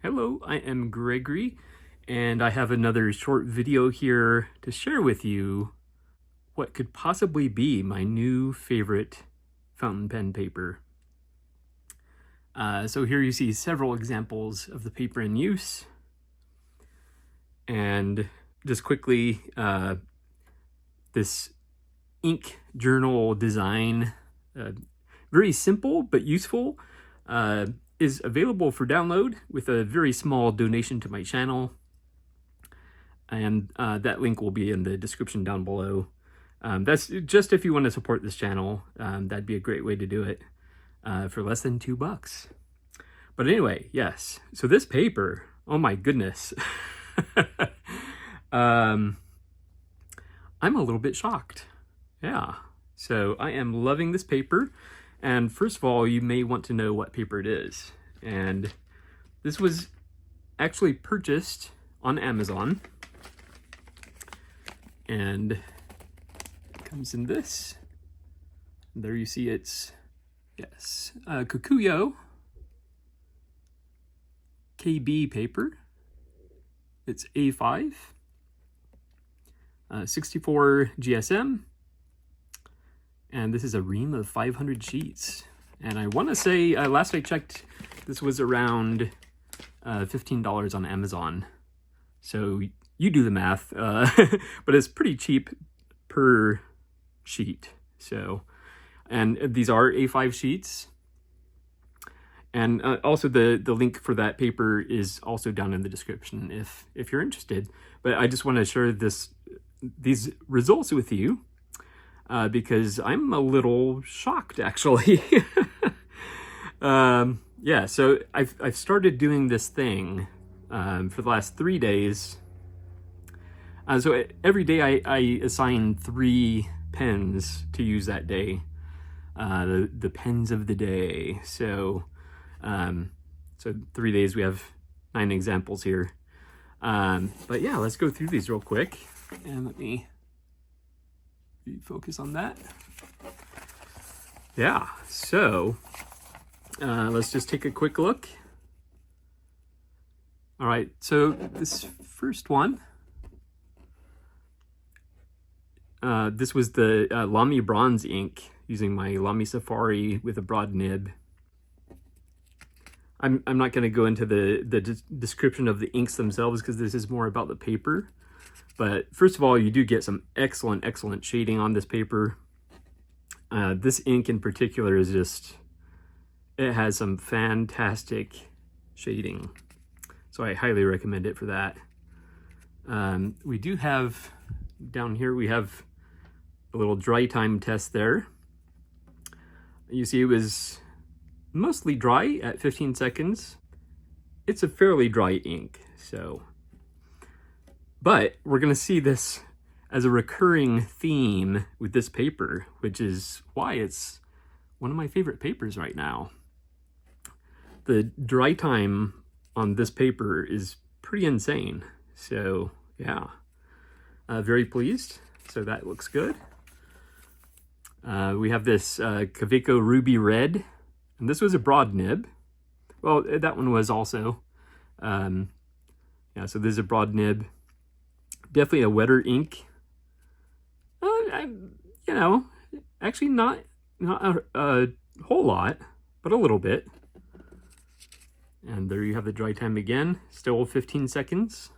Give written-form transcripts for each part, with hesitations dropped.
Hello, I am Gregory, and I have another short video here to share with you what could possibly be my new favorite fountain pen paper. So here you see several examples of the paper in use. And just quickly, this ink journal design, very simple but useful, is available for download with a very small donation to my channel. And that link will be in the description down below. That's just if you want to support this channel. That'd be a great way to do it for less than $2. But anyway, yes. So this paper, oh my goodness. I'm a little bit shocked. Yeah. So I am loving this paper. And first of all, you may want to know what paper it is. And this was actually purchased on Amazon. And it comes in this. And there you see it's, yes, Kokuyo KB paper. It's A5, 64 GSM. And this is a ream of 500 sheets. And I want to say, last I checked, this was around $15 on Amazon. So you do the math, but it's pretty cheap per sheet. So, and these are A5 sheets. And also the link for that paper is also down in the description if you're interested. But I just want to share these results with you. Because I'm a little shocked, actually. Yeah, so I've started doing this thing for the last 3 days. So every day I assign 3 pens to use that day. The pens of the day. So 3 days we have 9 examples here. But yeah, let's go through these real quick. And let me focus on that. Yeah, so let's just take a quick look. All right, so this first one, this was the Lamy Bronze ink using my Lamy Safari with a broad nib. I'm not going to go into the description of the inks themselves because this is more about the paper. But first of all, you do get some excellent shading on this paper. This ink in particular is just, it has some fantastic shading. So I highly recommend it for that. We do have, down here we have a little dry time test there. You see it was mostly dry at 15 seconds. It's a fairly dry ink, so. But we're going to see this as a recurring theme with this paper, which is why it's one of my favorite papers right now. The dry time on this paper is pretty insane. So yeah, very pleased. So that looks good. We have this Kokuyo Ruby Red, and this was a broad nib. Well, that one was also. Yeah, so this is a broad nib. Definitely a wetter ink. You know, actually not a whole lot, but a little bit. And there you have the dry time again, still 15 seconds.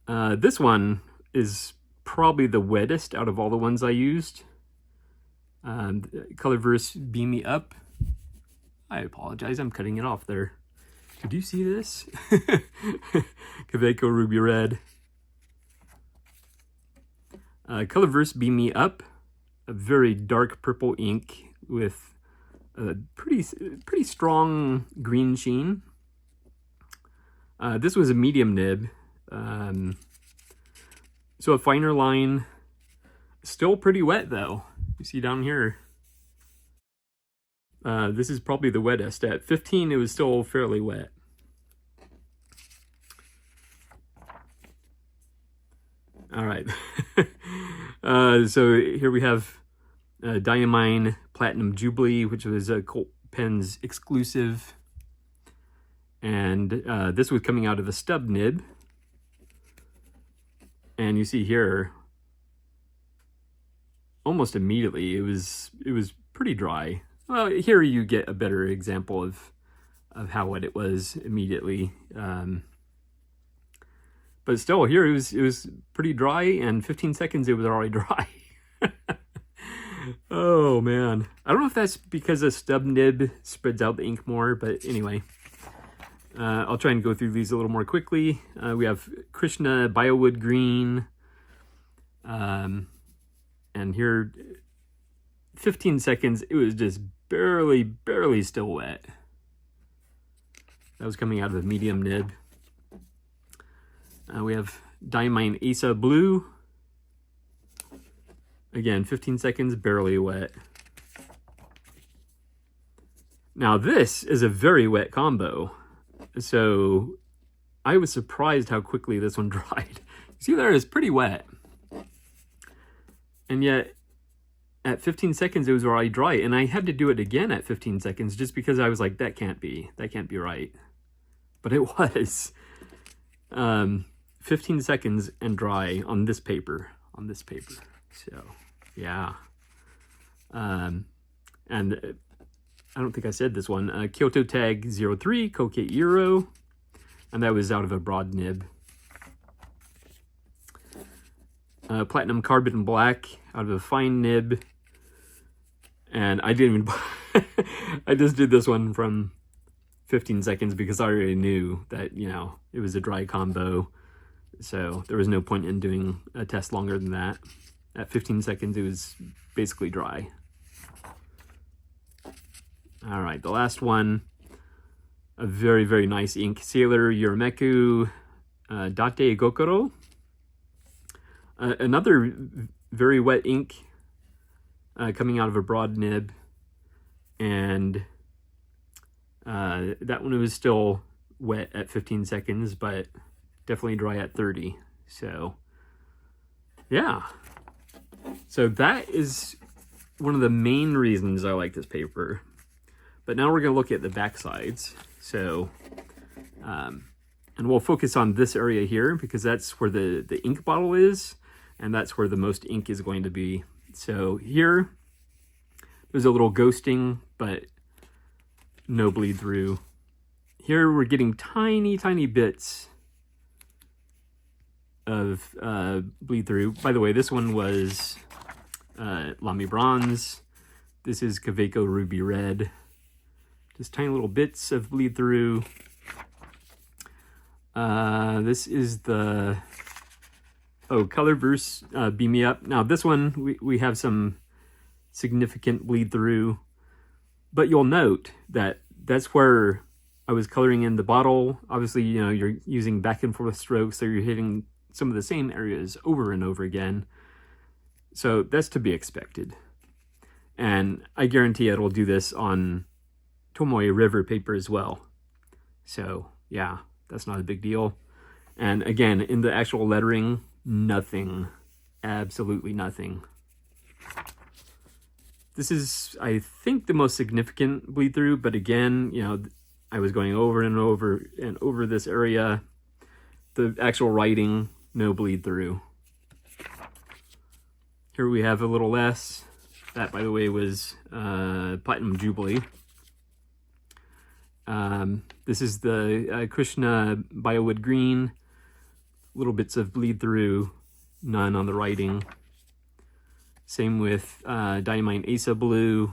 This one is probably the wettest out of all the ones I used. Colorverse Beam Me Up. I apologize, I'm cutting it off there. Did you see this? Kokuyo Ruby Red. Colorverse Beam Me Up. A very dark purple ink with a pretty strong green sheen. This was a medium nib. So a finer line. Still pretty wet though. You see down here. This is probably the wettest. At 15, it was still fairly wet. All right. So here we have Diamine Platinum Jubilee, which was a Colt Pens exclusive. And this was coming out of a stub nib. And you see here, almost immediately, it was pretty dry. Well, here you get a better example of how wet it was immediately. But still, here it was pretty dry, and 15 seconds it was already dry. Oh man, I don't know if that's because a stub nib spreads out the ink more, but anyway. I'll try and go through these a little more quickly. We have Krishna Biowood Green. And here, 15 seconds, it was just barely still wet. That was coming out of the medium nib. We have Diamine Asa Blue. Again, 15 seconds, barely wet. Now this is a very wet combo. So I was surprised how quickly this one dried. You see there, it's pretty wet. And yet at 15 seconds it was already dry, and I had to do it again at 15 seconds just because I was like, that can't be right. But it was 15 seconds and dry on this paper. So yeah. And I don't think I said this one. Kyoto Tag 03, Kokuyo, and that was out of a broad nib. Platinum Carbon Black out of a fine nib. And I didn't even... I just did this one from 15 seconds because I already knew that, you know, it was a dry combo. So there was no point in doing a test longer than that. At 15 seconds, it was basically dry. All right, the last one, a very nice ink, Sailor Yurameku Date Gokoro. Another very wet ink coming out of a broad nib, and that one was still wet at 15 seconds, but definitely dry at 30. So yeah, so that is one of the main reasons I like this paper. But now we're going to look at the back sides. So, and we'll focus on this area here because that's where the ink bottle is, and that's where the most ink is going to be. So here, there's a little ghosting, but no bleed through. Here we're getting tiny bits of bleed through. By the way, this one was Lamy Bronze. This is Kaweco Ruby Red. Just tiny little bits of bleed through. This is the Colorverse Beam Me Up. Now this one we have some significant bleed through, but you'll note that that's where I was coloring in the bottle. Obviously, you know, you're using back and forth strokes, so you're hitting some of the same areas over and over again. So that's to be expected. And I guarantee it'll do this on Tomoe River paper as well. So yeah, that's not a big deal. And again, in the actual lettering, nothing, absolutely nothing. This is, I think, the most significant bleed through, but again, you know, I was going over and over and over this area. The actual writing, no bleed through. Here we have a little less. That, by the way, was Platinum Jubilee. This is the Krishna Biowood Green. Little bits of bleed through, none on the writing. Same with Diamine Asa Blue.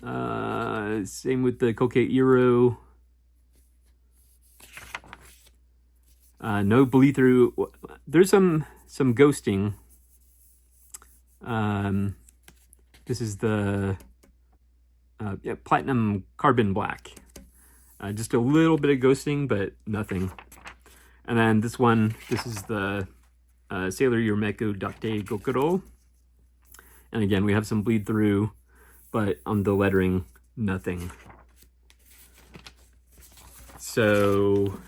Same with the Kokuyo. No bleed through. There's some ghosting. This is the Platinum Carbon Black. Just a little bit of ghosting, but nothing. And then this one, this is the Sailor Yurameku Date Gokoro. And again, we have some bleed through, but on the lettering, nothing. So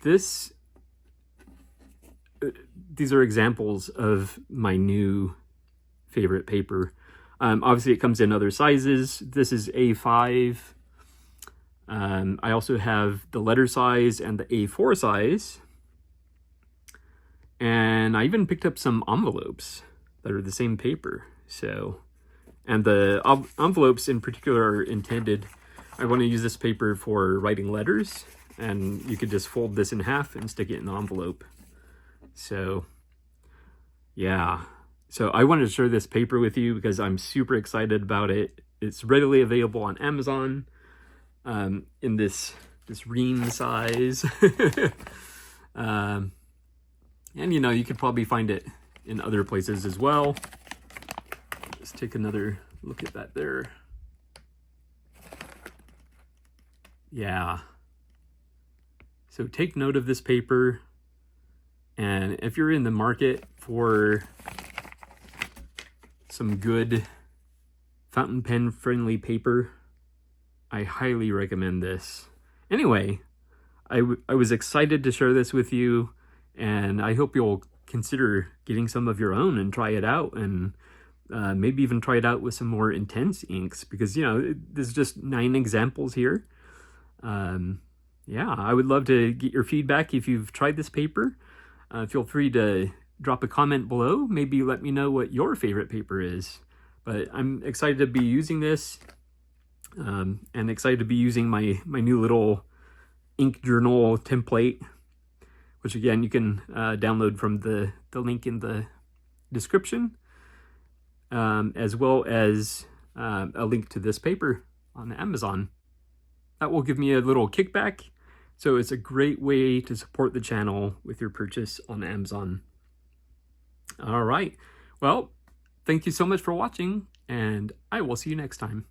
this these are examples of my new favorite paper. Obviously, it comes in other sizes. This is A5. I also have the letter size and the A4 size. And I even picked up some envelopes that are the same paper. So, and the envelopes in particular are intended, I want to use this paper for writing letters, and you could just fold this in half and stick it in the envelope. So, yeah. So I wanted to share this paper with you because I'm super excited about it. It's readily available on Amazon in this ream size. And you know, you could probably find it in other places as well. Let's take another look at that there. Yeah. So take note of this paper. And if you're in the market for some good fountain pen friendly paper, I highly recommend this. Anyway, I was excited to share this with you, and I hope you'll consider getting some of your own and try it out, and maybe even try it out with some more intense inks, because, you know, there's just 9 examples here. Yeah, I would love to get your feedback if you've tried this paper. Feel free to drop a comment below. Maybe let me know what your favorite paper is. But I'm excited to be using this, and excited to be using my new little ink journal template, which again you can download from the link in the description, as well as a link to this paper on Amazon. That will give me a little kickback, so it's a great way to support the channel with your purchase on Amazon. All right, well, thank you so much for watching, and I will see you next time.